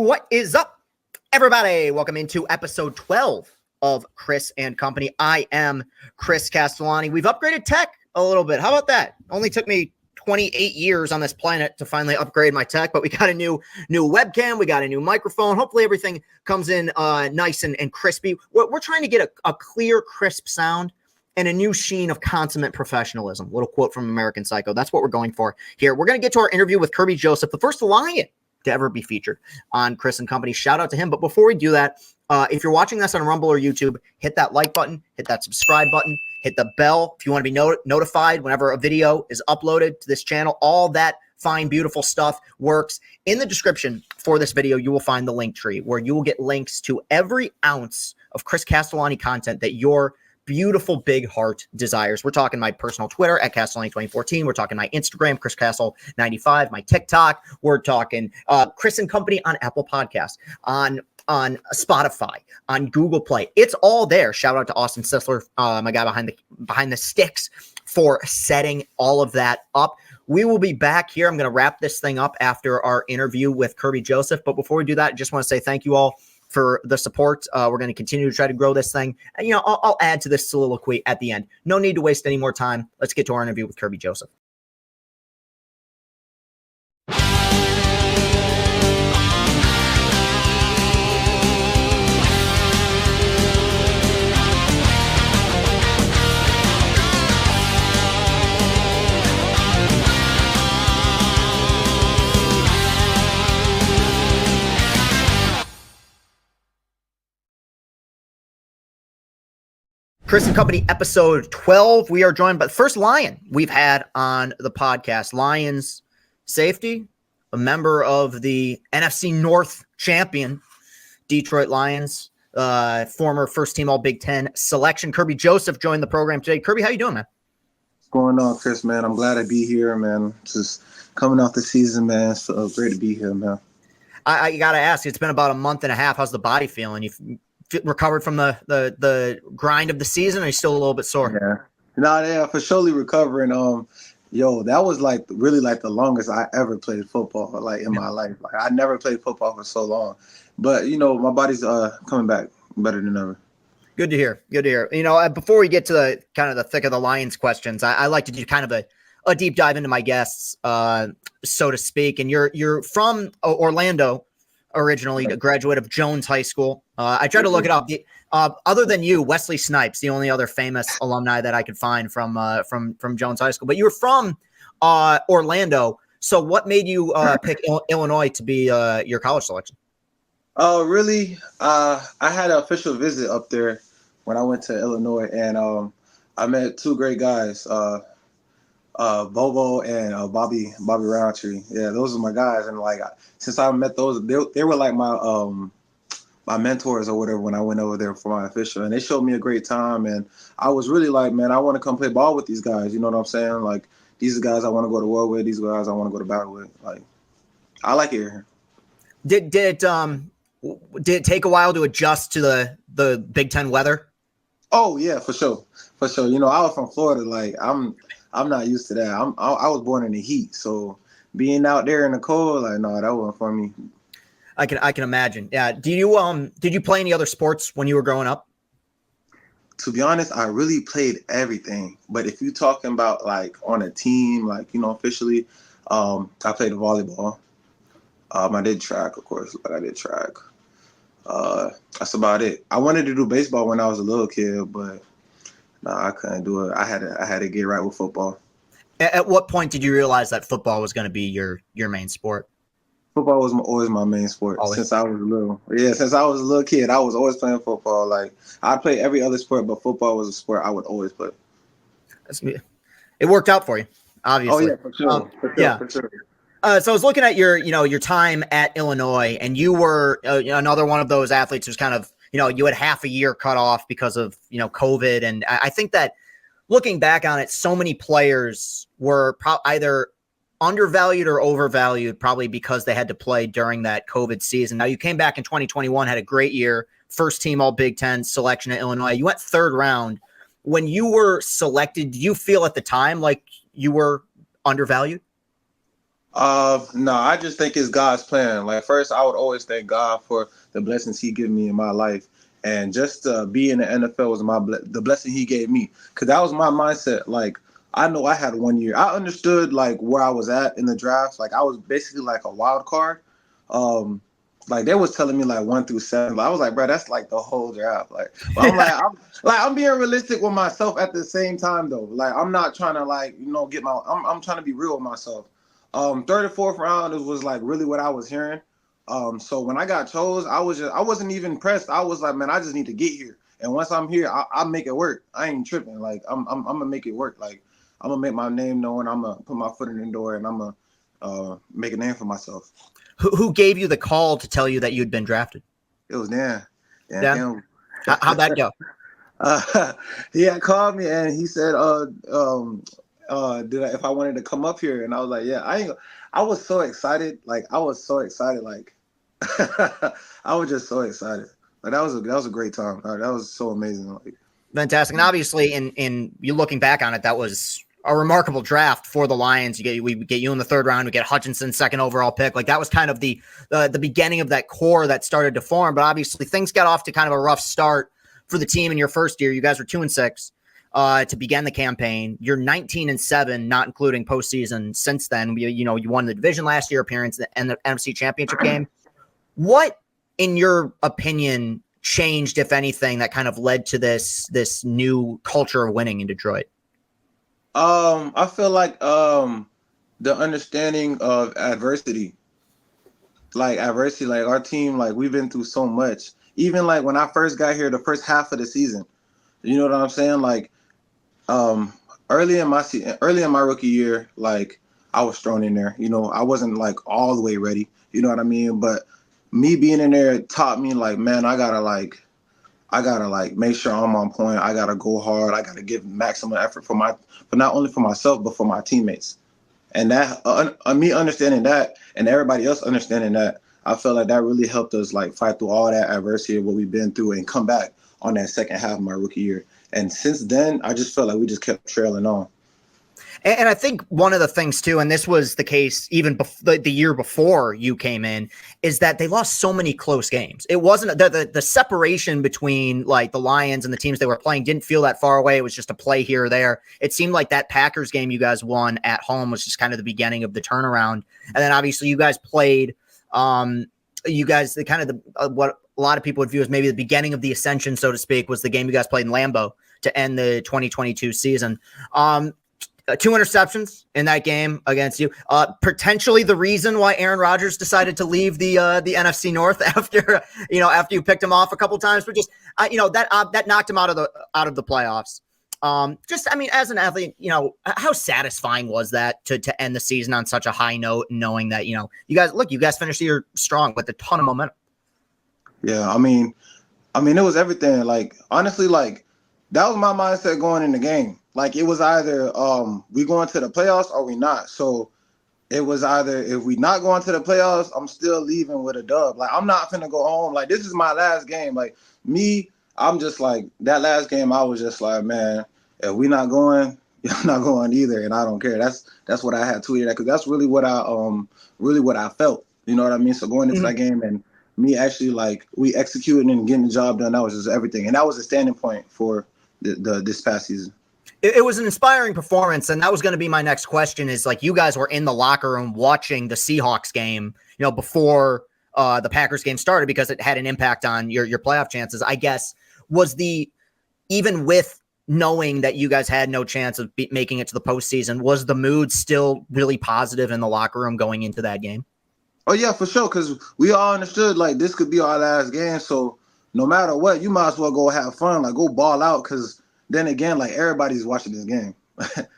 What is up, everybody? Welcome into episode 12 of Chris and Company. I am Chris Castellani. We've upgraded tech a little bit. How about that? Only took me 28 years on this planet to finally upgrade my tech, but we got a new webcam. We got a new microphone. Hopefully everything comes in nice and crispy. We're trying to get a clear, crisp sound and a new sheen of consummate professionalism. Little quote from American Psycho. That's what we're going for here. We're going to get to our interview with Kerby Joseph, the first Lion to ever be featured on Chris and Company. Shout out to him. But before we do that, if you're watching this on Rumble or YouTube, hit that like button, hit that subscribe button, hit the bell if you want to be notified whenever a video is uploaded to this channel. All that fine, beautiful stuff works. In the description for this video, you will find the link tree where you will get links to every ounce of Chris Castellani content that your beautiful big heart desires. We're talking my personal Twitter at Castellani 2014. We're talking my Instagram, Chris Castle 95, my TikTok. We're talking Chris and Company on Apple Podcasts, on Spotify, on Google Play. It's all there. Shout out to Austin Sisler, my guy behind the sticks, for setting all of that up. We will be back here. I'm going to wrap this thing up after our interview with Kerby Joseph. But before we do that, I just want to say thank you all for the support. We're going to continue to try to grow this thing. And, I'll add to this soliloquy at the end. No need to waste any more time. Let's get to our interview with Kerby Joseph. Chris and Company, episode 12. We are joined by the first Lion we've had on the podcast. Lions safety, a member of the NFC North champion, Detroit Lions, former first-team All-Big Ten selection. Kerby Joseph joined the program today. Kerby, how you doing, man? What's going on, Chris, man? I'm glad to be here, man. Just coming off the season, man. So great to be here, man. I got to ask, it's been about a month and a half. How's the body feeling? You've recovered from the grind of the season, or are you still a little bit sore? Yeah, for surely recovering. That was really the longest I ever played football in my life. I never played football for so long, but my body's coming back better than ever. Good to hear. Before we get to the kind of the thick of the Lions questions, I like to do kind of a deep dive into my guests, so to speak. And you're from Orlando originally, a graduate of Jones High School. I tried to look it up. Other than you, Wesley Snipes, the only other famous alumni that I could find from Jones High School. But you were from Orlando. So what made you pick Illinois to be your college selection? Really? I had an official visit up there when I went to Illinois, and I met two great guys, Bobo and Bobby Roundtree. Yeah, those are my guys, and since I met those, they were like my mentors or whatever when I went over there for my official, and they showed me a great time, and I was really man, I want to come play ball with these guys. You know what I'm saying? These are guys I want to go to war with. These guys I want to go to battle with. I like it here. Did it take a while to adjust to the Big Ten weather? Oh yeah, for sure. I was from Florida. I'm not used to that. I was born in the heat, so being out there in the cold, no, that wasn't for me. I can imagine. Yeah. Did you play any other sports when you were growing up? To be honest, I really played everything. But if you're talking about on a team, officially, I played volleyball. I did track, of course. I did track. That's about it. I wanted to do baseball when I was a little kid, but no, I couldn't do it. I had to get right with football. At what point did you realize that football was going to be your main sport? Football was always my main sport. Always. Since I was little. Yeah, since I was a little kid, I was always playing football. I played every other sport, but football was a sport I would always play. It worked out for you, obviously. Oh yeah, for sure. For sure. So I was looking at your time at Illinois, and you were another one of those athletes who's kind of you had half a year cut off because of COVID, and I think that looking back on it, so many players were either undervalued or overvalued, probably because they had to play during that COVID season. Now you came back in 2021, had a great year, first team All Big Ten selection at Illinois. You went third round. When you were selected, did you feel at the time like you were undervalued? No, I just think it's God's plan. Like first, I would always thank God for the blessings He gave me in my life, and just to be in the NFL was the blessing He gave me. Cause that was my mindset. Like I know I had 1 year. I understood like where I was at in the draft. Like I was basically like a wild card. Um, like they was telling me like 1 through 7. But I was like, bro, that's like the whole draft. Like, but I'm being realistic with myself at the same time though. Like I'm not trying to like get I'm trying to be real with myself. Third and fourth round was like really what I was hearing. So when I got chose, I wasn't even pressed. I was like, man, I just need to get here. And once I'm here, I'll make it work. I ain't tripping. Like I'm gonna make it work. Like I'm gonna make my name known. I'm gonna put my foot in the door, and I'm gonna make a name for myself. Who gave you the call to tell you that you'd been drafted? It was Dan. Dan? How'd that go? He had called me and he said, if I wanted to come up here, and I was like, yeah, I was so excited. Like I was so excited. Like I was just so excited. Like that was a great time. That was so amazing. Like fantastic. And obviously in you looking back on it, that was a remarkable draft for the Lions. We get you in the third round, we get Hutchinson, second overall pick. Like that was kind of the beginning of that core that started to form. But obviously things got off to kind of a rough start for the team in your first year. You guys were 2-6 to begin the campaign. You're 19-7, not including postseason since then. You won the division last year, appearance and the NFC Championship game. What, in your opinion, changed, if anything, that kind of led to this new culture of winning in Detroit? I feel like the understanding of adversity. Like our team, like we've been through so much. Even like when I first got here, the first half of the season, you know what I'm saying? Like, early in my rookie year, like I was thrown in there. I wasn't like all the way ready. You know what I mean? But me being in there taught me like, man, I gotta make sure I'm on point. I gotta go hard. I gotta give maximum effort for not only for myself but for my teammates. And that me understanding that and everybody else understanding that, I felt like that really helped us like fight through all that adversity of what we've been through and come back on that second half of my rookie year. And since then, I just felt like we just kept trailing on. And I think one of the things too, and this was the case even the year before you came in, is that they lost so many close games. It wasn't the separation between like the Lions and the teams they were playing didn't feel that far away. It was just a play here or there. It seemed like that Packers game you guys won at home was just kind of the beginning of the turnaround. And then obviously you guys played, what a lot of people would view as maybe the beginning of the ascension, so to speak, was the game you guys played in Lambeau to end the 2022 season. 2 interceptions in that game against you. Potentially the reason why Aaron Rodgers decided to leave the NFC North after you picked him off a couple times, but just that knocked him out of the playoffs. As an athlete, how satisfying was that to end the season on such a high note, knowing that you guys finished the year strong with a ton of momentum. Yeah, I mean, it was everything. Like honestly, like that was my mindset going in the game. Like it was either we going to the playoffs or we not. So it was either if we not going to the playoffs, I'm still leaving with a dub. Like I'm not finna go home. Like this is my last game. Like me, I'm just like that last game. I was just like, man, if we not going, you're not going either, and I don't care. That's what I had tweeted at because that's really what I felt. You know what I mean? So going into that game and me actually like we executing and getting the job done, that was just everything, and that was a standing point for this past season. It was an inspiring performance, and that was going to be my next question is like you guys were in the locker room watching the Seahawks game, before the Packers game started because it had an impact on your playoff chances. I guess even with knowing that you guys had no chance of making it to the postseason, was the mood still really positive in the locker room going into that game? Oh yeah, for sure, because we all understood like this could be our last game, so no matter what, you might as well go have fun, like go ball out, because then again, like everybody's watching this game.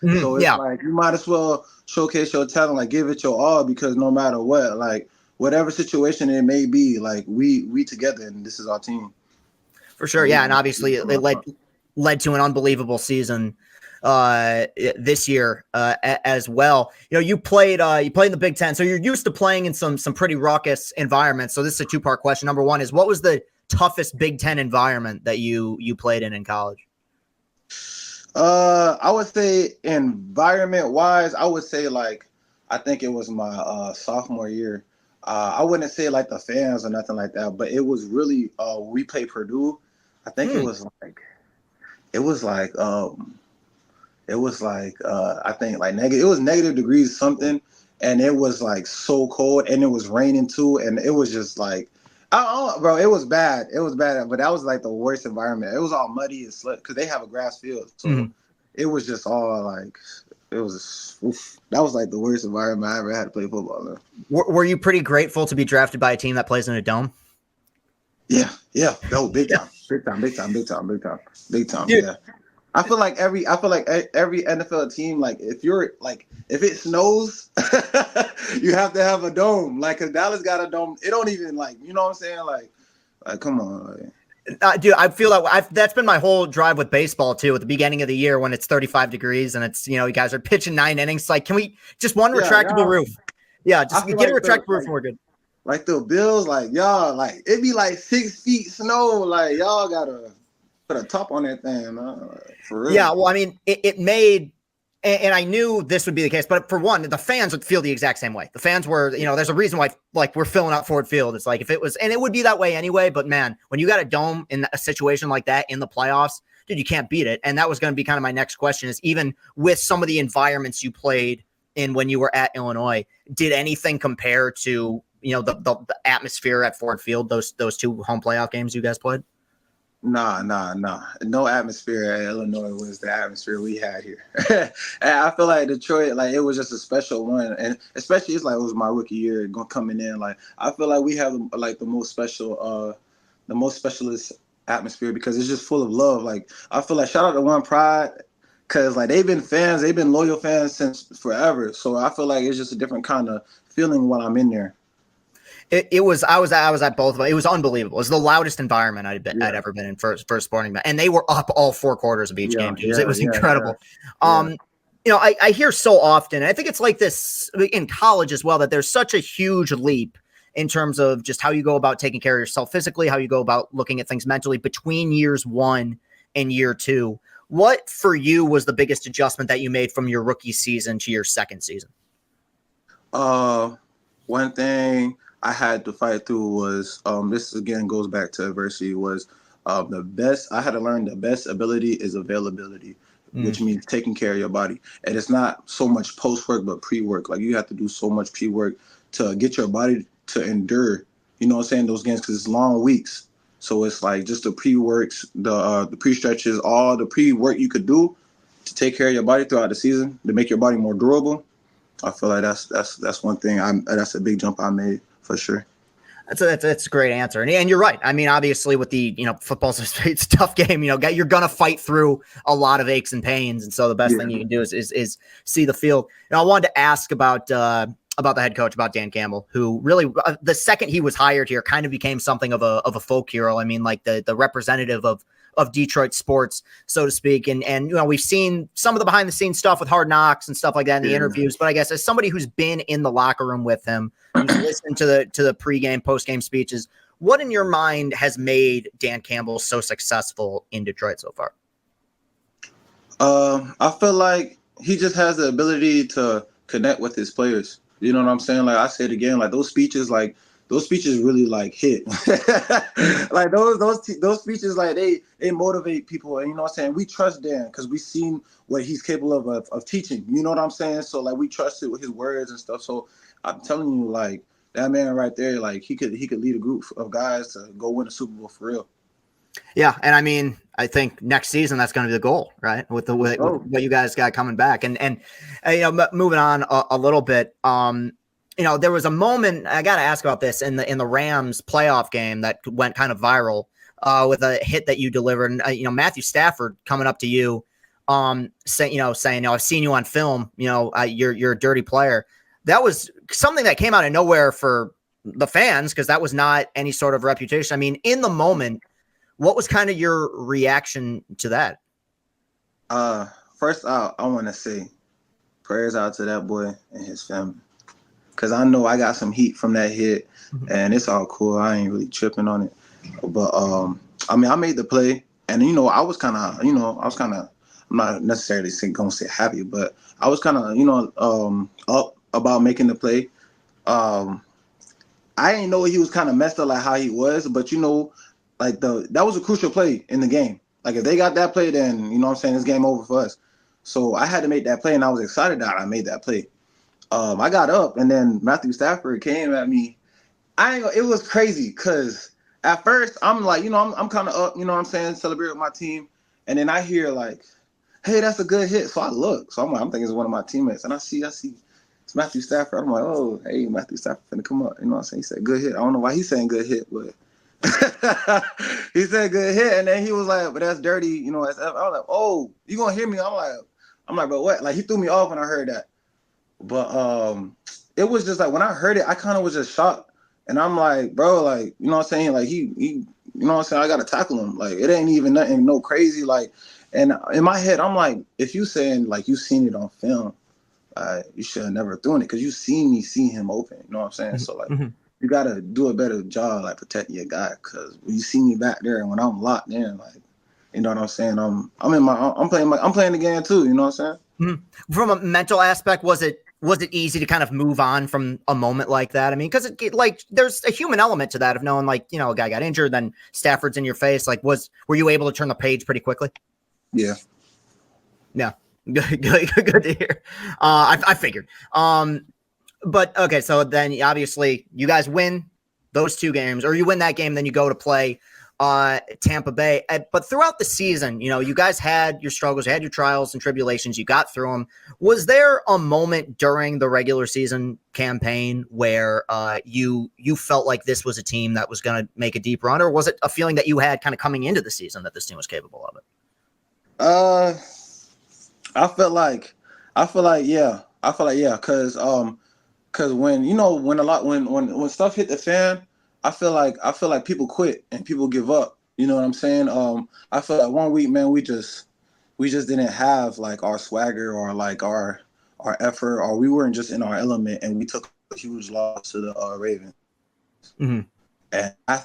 So it's like you might as well showcase your talent, like give it your all, because no matter what, like whatever situation it may be, like we together and this is our team. For sure, yeah, and obviously it led to an unbelievable season this year as well. You played in the Big Ten, so you're used to playing in some pretty raucous environments. So this is a 2-part question. Number one is, what was the toughest Big Ten environment that you played in college? I would say environment wise, I would say like I think it was my sophomore year. I wouldn't say like the fans or nothing like that, but it was really we played Purdue. I think it was like I think like negative. It was negative degrees something, and it was like so cold, and it was raining too, and it was just like, bro, it was bad. It was bad, but that was like the worst environment. It was all muddy and slick because they have a grass field, so it was just all like it was. Oof, that was like the worst environment I ever had to play football in. Were you pretty grateful to be drafted by a team that plays in a dome? Yeah, no, big time, big time, big time, big time, big time, big time. Dude. Yeah. I feel like every NFL team, like if it snows, you have to have a dome. Like, cause Dallas got a dome. It don't even like, you know what I'm saying? Like come on. Dude, I feel like that's been my whole drive with baseball too. At the beginning of the year when it's 35 degrees and it's, you guys are pitching 9 innings. Like, can we just one retractable roof? Yeah, just get a retractable roof and we're good. Like the Bills, like y'all, like it'd be like 6 feet snow. Like y'all gotta put a top on that thing, man. For real. Yeah, well, I mean, it made, and I knew this would be the case, but for one, the fans would feel the exact same way. The fans were, there's a reason why, like, we're filling out Ford Field. It's like if it was, and it would be that way anyway. But man, when you got a dome in a situation like that in the playoffs, dude, you can't beat it. And that was going to be kind of my next question: is even with some of the environments you played in when you were at Illinois, did anything compare to the atmosphere at Ford Field? Those 2 home playoff games you guys played. Nah. No atmosphere at Illinois was the atmosphere we had here. And I feel like Detroit, like it was just a special one, and especially it's like it was my rookie year coming in. Like I feel like we have like the most specialist atmosphere because it's just full of love. Like I feel like shout out to One Pride because like they've been loyal fans since forever. So I feel like it's just a different kind of feeling when I'm in there. I was at both of them. It was unbelievable. It was the loudest environment I'd ever been in for a sporting event. And they were up all 4 quarters of each game, dude. It was incredible. Yeah. I hear so often, and I think it's like this in college as well, that there's such a huge leap in terms of just how you go about taking care of yourself physically, how you go about looking at things mentally between years 1 and year 2. What for you was the biggest adjustment that you made from your rookie season to your second season? One thing I had to fight through was this again goes back to adversity was the best. I had to learn the best ability is availability, which means taking care of your body. And it's not so much post work, but pre work. Like you have to do so much pre work to get your body to endure. You know what I'm saying? Those games because it's long weeks. So it's like just the pre works, the pre stretches, all the pre work you could do to take care of your body throughout the season to make your body more durable. I feel like that's one thing. That's a big jump I made. For sure. That's a great answer. And you're right. I mean, obviously with the, football's it's a tough game, you're going to fight through a lot of aches and pains. And so the best thing you can do is see the field. And I wanted to ask about the head coach, about Dan Campbell, who really, the second he was hired here kind of became something of a folk hero. I mean, like the representative of Detroit sports, so to speak. And we've seen some of the behind the scenes stuff with Hard Knocks and stuff like that in the interviews. But I guess as somebody who's been in the locker room with him, who's listened to the pregame, postgame speeches, what in your mind has made Dan Campbell so successful in Detroit so far? I feel like he just has the ability to connect with his players. You know what I'm saying? Like I said again, like those speeches really like hit. Like those speeches, like they motivate people. And you know what I'm saying? We trust Dan because we've seen what he's capable of teaching. You know what I'm saying? So like we trust it with his words and stuff. So I'm telling you, like that man right there, like he could lead a group of guys to go win a Super Bowl for real. Yeah, and I mean, I think next season that's going to be the goal, right? With what you guys got coming back, and moving on a little bit. There was a moment I got to ask about this in the Rams playoff game that went kind of viral with a hit that you delivered. And, Matthew Stafford coming up to you, saying, I've seen you on film. You're a dirty player. That was something that came out of nowhere for the fans because that was not any sort of reputation. I mean, in the moment, what was kind of your reaction to that? First out, I want to say prayers out to that boy and his family. Because I know I got some heat from that hit, and it's all cool. I ain't really tripping on it. But, I mean, I made the play, and, I was kind of, I'm not necessarily going to say happy, but I was kind of, up about making the play. I didn't know he was kind of messed up like how he was, but like that was a crucial play in the game. Like if they got that play, then it's game over for us. So I had to make that play, and I was excited that I made that play. I got up, and then Matthew Stafford came at me. It was crazy because at first I'm like, I'm kind of up, celebrate with my team, and then I hear like, hey, that's a good hit. So I look, so I'm thinking it's one of my teammates, and I see it's Matthew Stafford. I'm like, oh, hey, Matthew Stafford finna come up. He said good hit. I don't know why he's saying good hit, but he said good hit, and then he was like, but that's dirty, SF. I was like, oh, you gonna hear me? I'm like, but what? Like he threw me off when I heard that. But it was just like when I heard it, I kind of was just shocked, and I'm like, bro, like like he I gotta tackle him. Like it ain't even nothing no crazy. Like, and in my head, I'm like, if you saying like you seen it on film, you should have never thrown it because you seen me see him open. You know what I'm saying? So like, you gotta do a better job like protecting your guy because when you see me back there and when I'm locked in, like, you know what I'm saying? I'm playing the game too. You know what I'm saying? From a mental aspect, was it easy to kind of move on from a moment like that? I mean, because like there's a human element to that of knowing like a guy got injured, then Stafford's in your face. Like, were you able to turn the page pretty quickly? Yeah. Yeah. Good to hear. I figured. But okay, so then obviously you guys win those two games, or you win that game, then you go to play Tampa Bay. But throughout the season, you guys had your struggles, you had your trials and tribulations, you got through them. Was there a moment during the regular season campaign where you felt like this was a team that was going to make a deep run, or was it a feeling that you had kind of coming into the season that this team was capable of it? I feel like yeah, because when stuff hit the fan, I feel like people quit and people give up. You know what I'm saying? I feel like 1 week, man, we just didn't have like our swagger or like our effort, or we weren't just in our element, and we took a huge loss to the Ravens. Mm-hmm. And I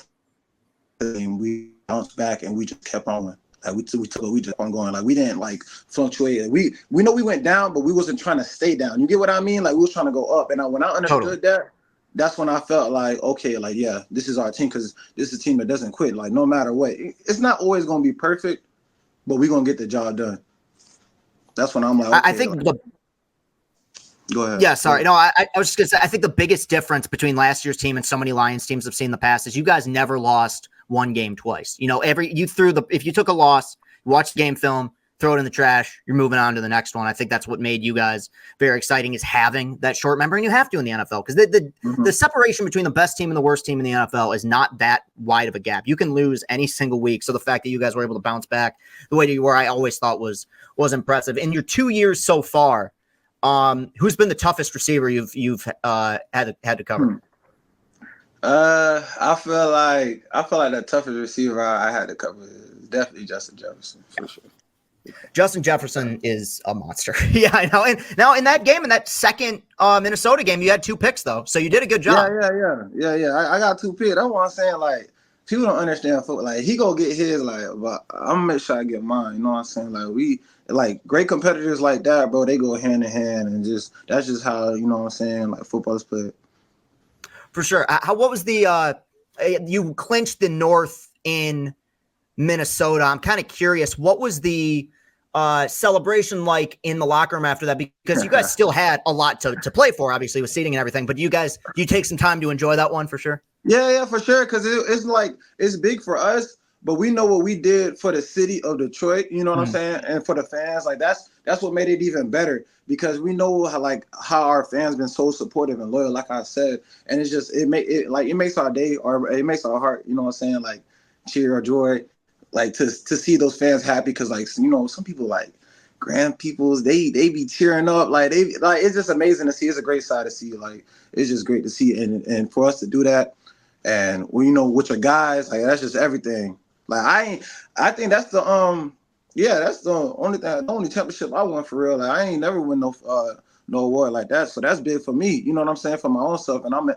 think we bounced back and we just kept on. Like we just kept on going. Like we didn't like fluctuate. We know we went down, but we wasn't trying to stay down. You get what I mean? Like we was trying to go up. And when I understood that, that's when I felt like, okay, like yeah, this is our team because this is a team that doesn't quit. Like no matter what, it's not always gonna be perfect, but we're gonna get the job done. That's when I'm like, okay, I think go ahead. Yeah, sorry. No, I was just gonna say I think the biggest difference between last year's team and so many Lions teams have seen in the past is you guys never lost one game twice. If you took a loss, you watch the game film, throw it in the trash, you're moving on to the next one. I think that's what made you guys very exciting, is having that short memory, and you have to in the NFL because the separation between the best team and the worst team in the NFL is not that wide of a gap. You can lose any single week. So the fact that you guys were able to bounce back the way you were, I always thought was impressive. In your 2 years so far, who's been the toughest receiver you've had to cover? I feel like the toughest receiver I had to cover is definitely Justin Jefferson for sure. Justin Jefferson is a monster. Yeah, I know. And now in that game, in that second Minnesota game, you had 2 picks though, so you did a good job. Yeah. I got 2 picks. That's what I'm saying. Like people don't understand football. Like he gonna get his, like, but I'm gonna make sure I get mine. You know what I'm saying? Like we like great competitors like that, bro. They go hand in hand, and that's just how what I'm saying. Like football's played. For sure. What was the you clinched the North in Minnesota? I'm kind of curious. What was the celebration like in the locker room after that? Because you guys still had a lot to play for, obviously, with seating and everything. But you take some time to enjoy that one for sure? Yeah, for sure. Because it's like it's big for us, but we know what we did for the city of Detroit. You know what I'm saying? And for the fans, like that's what made it even better. Because we know how our fans been so supportive and loyal, like I said, and it's just it makes our day, or it makes our heart, you know what I'm saying, like cheer or joy, like to see those fans happy, because like some people like grand peoples, they be cheering up, like it's just amazing to see. It's a great side to see. Like it's just great to see, and for us to do that, and with your guys, like that's just everything. Like I think that's the that's the only championship I won for real. Like I ain't never win no award like that. So that's big for me. You know what I'm saying? For my own self. And I'm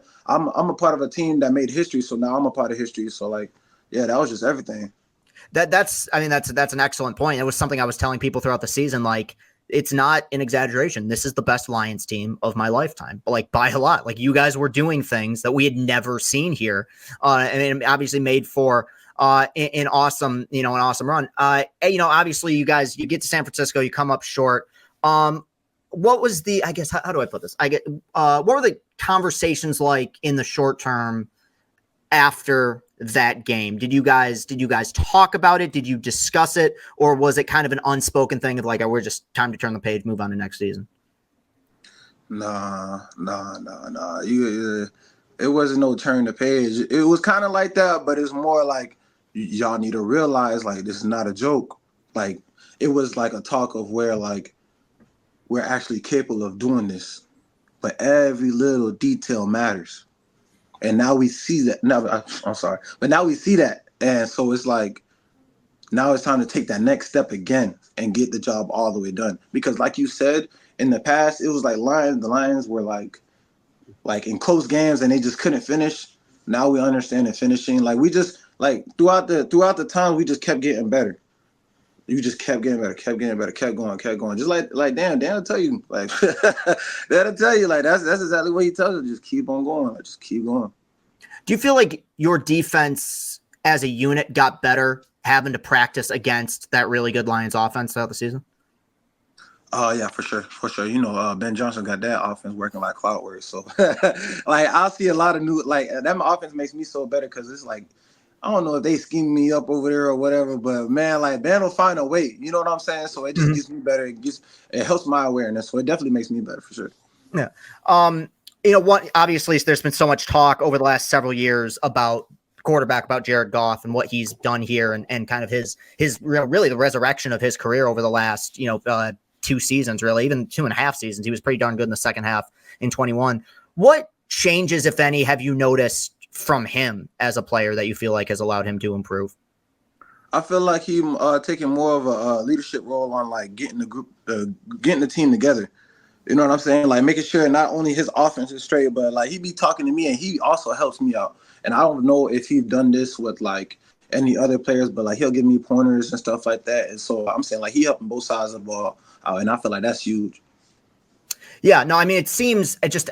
a part of a team that made history. So now I'm a part of history. So like, yeah, that was just everything. That's an excellent point. It was something I was telling people throughout the season. Like it's not an exaggeration. This is the best Lions team of my lifetime, like by a lot. Like you guys were doing things that we had never seen here, and obviously made for an awesome run. Obviously you get to San Francisco, you come up short. What was the, I guess, how do I put this? What were the conversations like in the short term after that game? Did you guys talk about it? Did you discuss it? Or was it kind of an unspoken thing of like, we're just time to turn the page, move on to next season? Nah. It wasn't no turn the page. It was kind of like that, but it's more like y'all need to realize like this is not a joke. Like it was like a talk of where like we're actually capable of doing this, but every little detail matters. And now we see that. Now we see that, and so it's like now it's time to take that next step again and get the job all the way done. Because like you said, in the past, it was like the Lions were like in close games and they just couldn't finish. Now we understand the finishing. Like we just like throughout the time we just kept getting better. You just kept getting better, kept going. Just like Dan will tell you, like that'll tell you, like that's exactly what he tells you. Just keep on going, like just keep going. Do you feel like your defense as a unit got better having to practice against that really good Lions offense throughout the season? Yeah, for sure. Ben Johnson got that offense working like clockwork. So like I'll see a lot of new, like that offense makes me so better because it's like I don't know if they scheme me up over there or whatever, but man, like Ben will find a way. You know what I'm saying? So it just gets me better. It helps my awareness. So it definitely makes me better for sure. Yeah. Obviously there's been so much talk over the last several years about quarterback, about Jared Goff and what he's done here and kind of his really the resurrection of his career over the last, 2 seasons, really, even 2.5 seasons. He was pretty darn good in the second half in 21. What changes, if any, have you noticed from him as a player that you feel like has allowed him to improve? I feel like he taking more of a leadership role on like getting the team together. You know what I'm saying? Like making sure not only his offense is straight, but like he be talking to me and he also helps me out. And I don't know if he's done this with like any other players, but like he'll give me pointers and stuff like that. And so I'm saying like he helping both sides of the ball out, and I feel like that's huge. Yeah, no, I mean, it seems just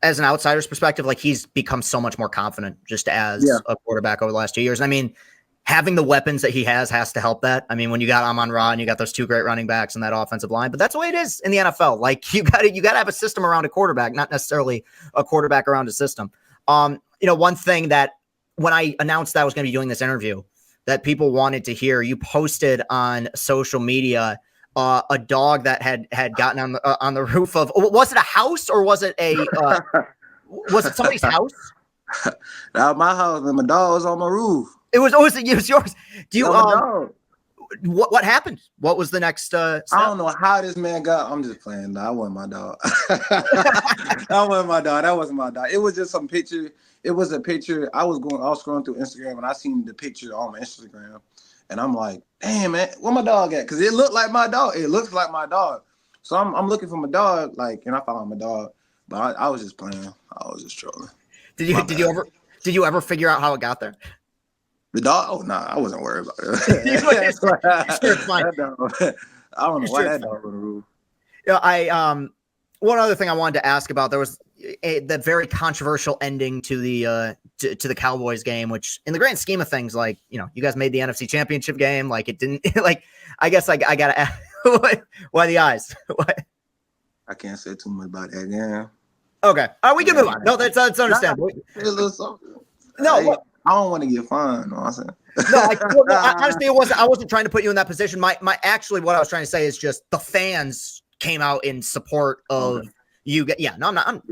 as an outsider's perspective, like he's become so much more confident just as a quarterback over the last 2 years. And I mean, having the weapons that he has to help that. I mean, when you got Amon-Ra and you got those 2 great running backs in that offensive line, but that's the way it is in the NFL. Like you got to have a system around a quarterback, not necessarily a quarterback around a system. One thing that when I announced that I was going to be doing this interview that people wanted to hear, you posted on social media a dog that had gotten on the roof of, was it a house or was it was it somebody's house? Now my house and my dog was on my roof. It was yours. Do you what happened? What was the next step? I don't know how this man got. I'm just playing. That wasn't my dog. That wasn't my dog. It was just some picture. It was a picture. I was scrolling through Instagram and I seen the picture on my Instagram. And I'm like, damn, man, where my dog at? Because it looked like my dog. It looks like my dog. So I'm looking for my dog, like, and I found my dog. But I was just playing. I was just trolling. Did you ever figure out how it got there? The dog? Oh, nah, I wasn't worried about it. Sure, it's fine. I don't know why that dog on the roof. Yeah, one other thing I wanted to ask about, there was the very controversial ending to the Cowboys game, which in the grand scheme of things, like, you guys made the NFC Championship game. Like it didn't, like, I guess I gotta ask, why the eyes? Why? I can't say too much about that. Yeah. Okay. We can move on. No, that's understandable. No, I don't want to get fined. No, I'm saying. Honestly, I wasn't trying to put you in that position. My actually, what I was trying to say is just the fans came out in support of you. Yeah, no, I'm not.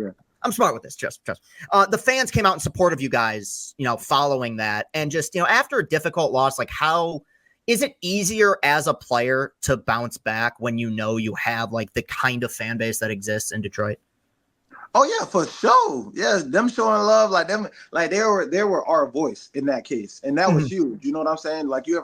I'm smart with this. Trust. The fans came out in support of you guys, following that. And just, after a difficult loss, like how is it easier as a player to bounce back when you have like the kind of fan base that exists in Detroit? Oh yeah, for sure. Yeah, them showing love, like them, like they were our voice in that case, and that was huge. You know what I'm saying? Like you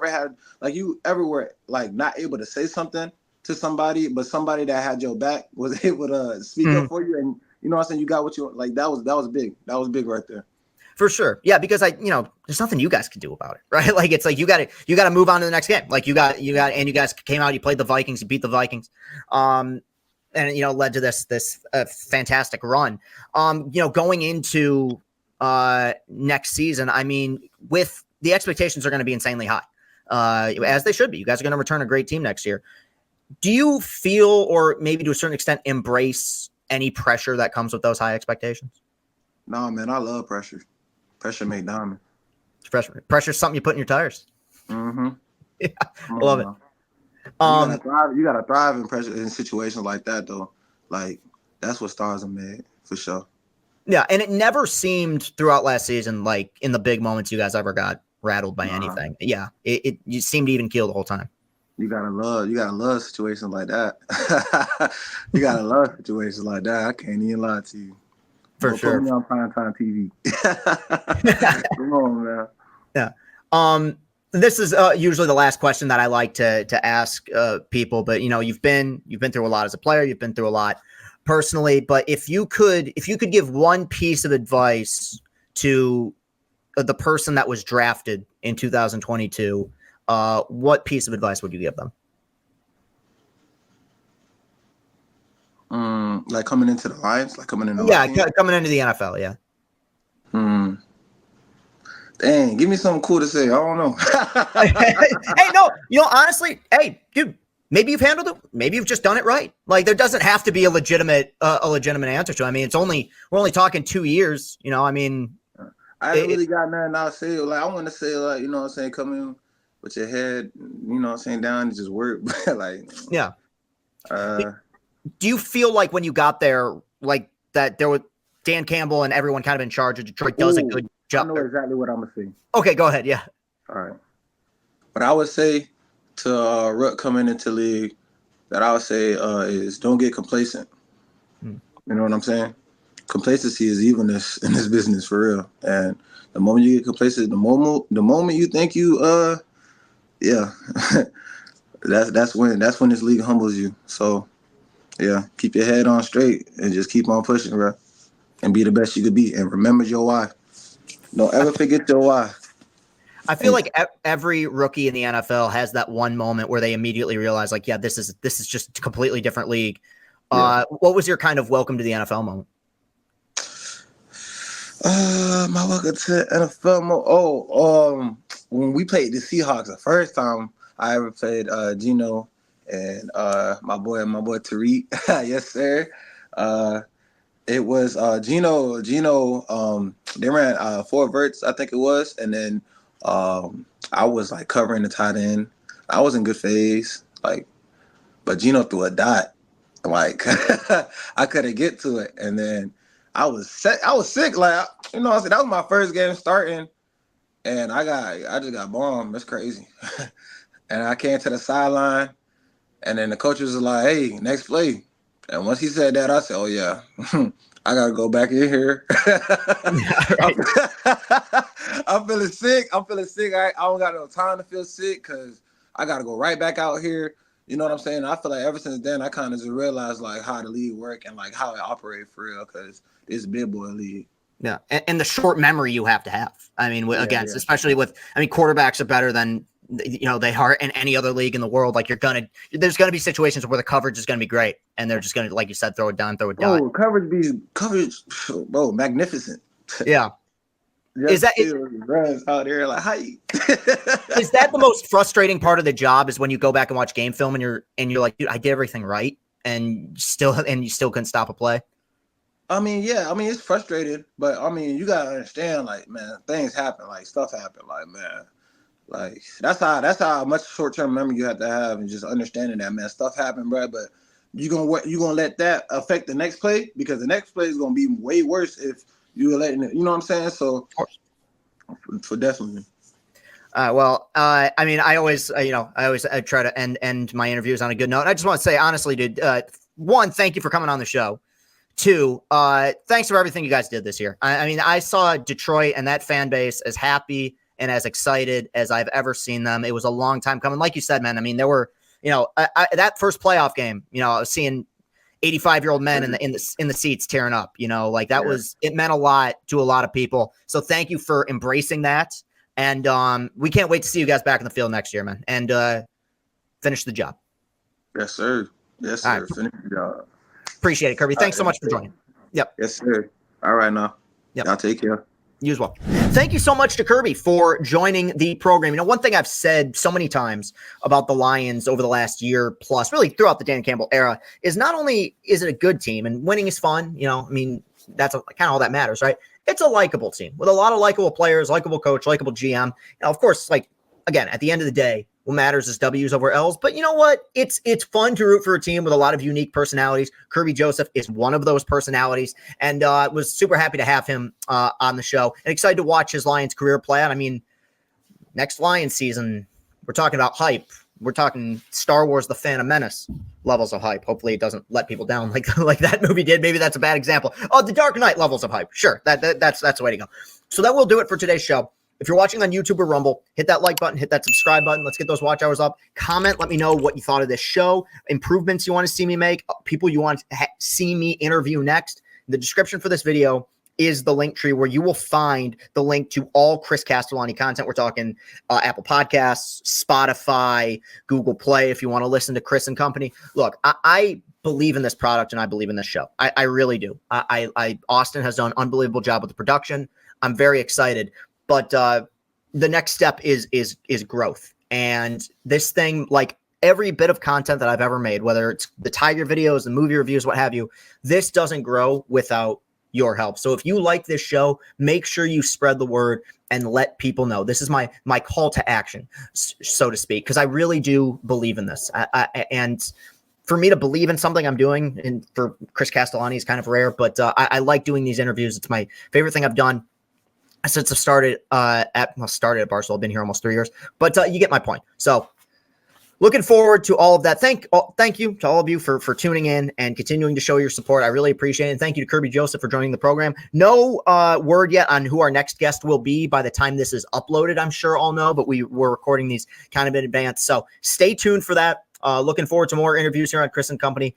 ever were like not able to say something to somebody, but somebody that had your back was able to speak up for you, and you know what I'm saying? You got what you like. That was big. That was big right there. For sure. Yeah, because there's nothing you guys can do about it, right? Like it's like you got to move on to the next game. Like you guys came out, you played the Vikings, you beat the Vikings. And led to this fantastic run. Going into next season, I mean, with the expectations are going to be insanely high. As they should be. You guys are going to return a great team next year. Do you feel, or maybe to a certain extent, embrace any pressure that comes with those high expectations? No, man, I love pressure. Pressure make diamond. Pressure is something you put in your tires. Mm-hmm. Yeah, love it. You gotta thrive in pressure in situations like that, though. Like that's what stars are made for sure. Yeah, and it never seemed throughout last season like in the big moments you guys ever got rattled by anything. Yeah, you seemed even keel the whole time. You gotta love situations like that. You gotta love situations like that. I can't even lie to you. For sure. Put me on primetime TV. Come on, man. Yeah. This is usually the last question that I like to ask people, but you've been through a lot as a player, you've been through a lot personally, but if you could give one piece of advice to the person that was drafted in 2022, what piece of advice would you give them? Like coming into the Lions, like coming into coming into the NFL, yeah. Dang, give me something cool to say. I don't know. Hey, no, honestly, hey, dude, maybe you've handled it. Maybe you've just done it right. Like there doesn't have to be a legitimate answer to it. I mean, we're only talking 2 years. I mean, I haven't really got nothing I'll say. Like I want to say, like, you know what I'm saying, come in with your head, you know what I'm saying, down and just work. Like, yeah. Do you feel like when you got there, like that there was Dan Campbell and everyone kind of in charge of Detroit does a good job? I know exactly what I'm gonna say. Okay, go ahead. Yeah. All right. What I would say to Rook coming into league, that I would say is don't get complacent. You know what I'm saying? Complacency is evilness in this business for real. And the moment you get complacent, the moment you think you that's when this league humbles you. So yeah, keep your head on straight and just keep on pushing, bro. And be the best you could be. And remember your why. Don't ever forget your why. I feel like every rookie in the NFL has that one moment where they immediately realize, like, yeah, this is just a completely different league. Yeah. What was your kind of welcome to the NFL moment? My welcome to NFL moment. When we played the Seahawks the first time I ever played, Gino and my boy Tariq. Yes, sir. It was Gino. They ran 4 verts, I think it was, and then I was like covering the tight end. I was in good phase, like, but Gino threw a dot, like I couldn't get to it, and then I was sick, like, you know what I'm saying. That was my first game starting, and I just got bombed. That's crazy. And I came to the sideline, and then the coach was like, "Hey, next play." And once he said that, I said, "Oh yeah, I gotta go back in here." I'm feeling sick. I don't got no time to feel sick because I gotta go right back out here. You know what I'm saying? I feel like ever since then, I kind of just realized like how the league work and like how it operates for real, because it's a big boy league. Yeah, and the short memory you have to have. I mean, especially with, quarterbacks are better than they are in any other league in the world. Like there's gonna be situations where the coverage is gonna be great, and they're just gonna, like you said, throw it down, throw it down. Oh, coverage, bro, magnificent. Yeah. Is that out there like, hi? Is that the most frustrating part of the job? Is when you go back and watch game film and you're like, dude, I did everything right, and you still couldn't stop a play. I mean, yeah. I mean, it's frustrating, but I mean, you gotta understand, like, man, things happen, like stuff happen, like, man, like that's how much short-term memory you have to have, and just understanding that, man, stuff happen, bro. But you gonna let that affect the next play, because the next play is gonna be way worse if you're letting it. You know what I'm saying? So, for definitely. Well, I mean, I always try to end my interviews on a good note. I just want to say, honestly, dude, 1, thank you for coming on the show. 2, thanks for everything you guys did this year. I mean, I saw Detroit and that fan base as happy and as excited as I've ever seen them. It was a long time coming. Like you said, man, I mean, there were, that first playoff game, I was seeing 85-year-old men in the seats tearing up, like that it meant a lot to a lot of people. So thank you for embracing that. And we can't wait to see you guys back in the field next year, man. And finish the job. Yes, sir. Yes, sir. Right. Finish the job. Appreciate it, Kerby. Thanks so much for joining. Yep. Yes, sir. All right, now. Yep. Y'all take care. You as well. Thank you so much to Kerby for joining the program. One thing I've said so many times about the Lions over the last year plus, really throughout the Dan Campbell era, is not only is it a good team and winning is fun, that's kind of all that matters, right? It's a likable team with a lot of likable players, likable coach, likable GM. Of course, again, at the end of the day, what matters is W's over L's. But you know what? It's fun to root for a team with a lot of unique personalities. Kerby Joseph is one of those personalities, and was super happy to have him on the show and excited to watch his Lions career play out. Next Lions season, we're talking about hype. We're talking Star Wars: The Phantom Menace levels of hype. Hopefully it doesn't let people down like that movie did. Maybe that's a bad example. Oh, The Dark Knight levels of hype. Sure, that's the way to go. So that will do it for today's show. If you're watching on YouTube or Rumble, hit that like button, hit that subscribe button. Let's get those watch hours up. Comment, let me know what you thought of this show, improvements you want to see me make, people you want to see me interview next. The description for this video is the link tree where you will find the link to all Chris Castellani content. We're talking Apple Podcasts, Spotify, Google Play, if you want to listen to Chris and Company. Look, I believe in this product and I believe in this show. I really do. Austin has done an unbelievable job with the production. I'm very excited. But the next step is growth. And this thing, like every bit of content that I've ever made, whether it's the Tiger videos, the movie reviews, what have you, this doesn't grow without your help. So if you like this show, make sure you spread the word and let people know. This is my call to action, so to speak, because I really do believe in this. And for me to believe in something I'm doing, and for Chris Castellani is kind of rare, but I like doing these interviews. It's my favorite thing I've done since I started at Barstool. I've been here almost 3 years, but you get my point. So looking forward to all of that. Thank you to all of you for tuning in and continuing to show your support. I really appreciate it. And thank you to Kerby Joseph for joining the program. No word yet on who our next guest will be by the time this is uploaded. I'm sure all know, but we're recording these kind of in advance. So stay tuned for that. Looking forward to more interviews here on Chris and Company.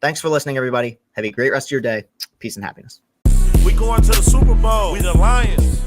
Thanks for listening, everybody. Have a great rest of your day. Peace and happiness. We going to the Super Bowl. We the Lions.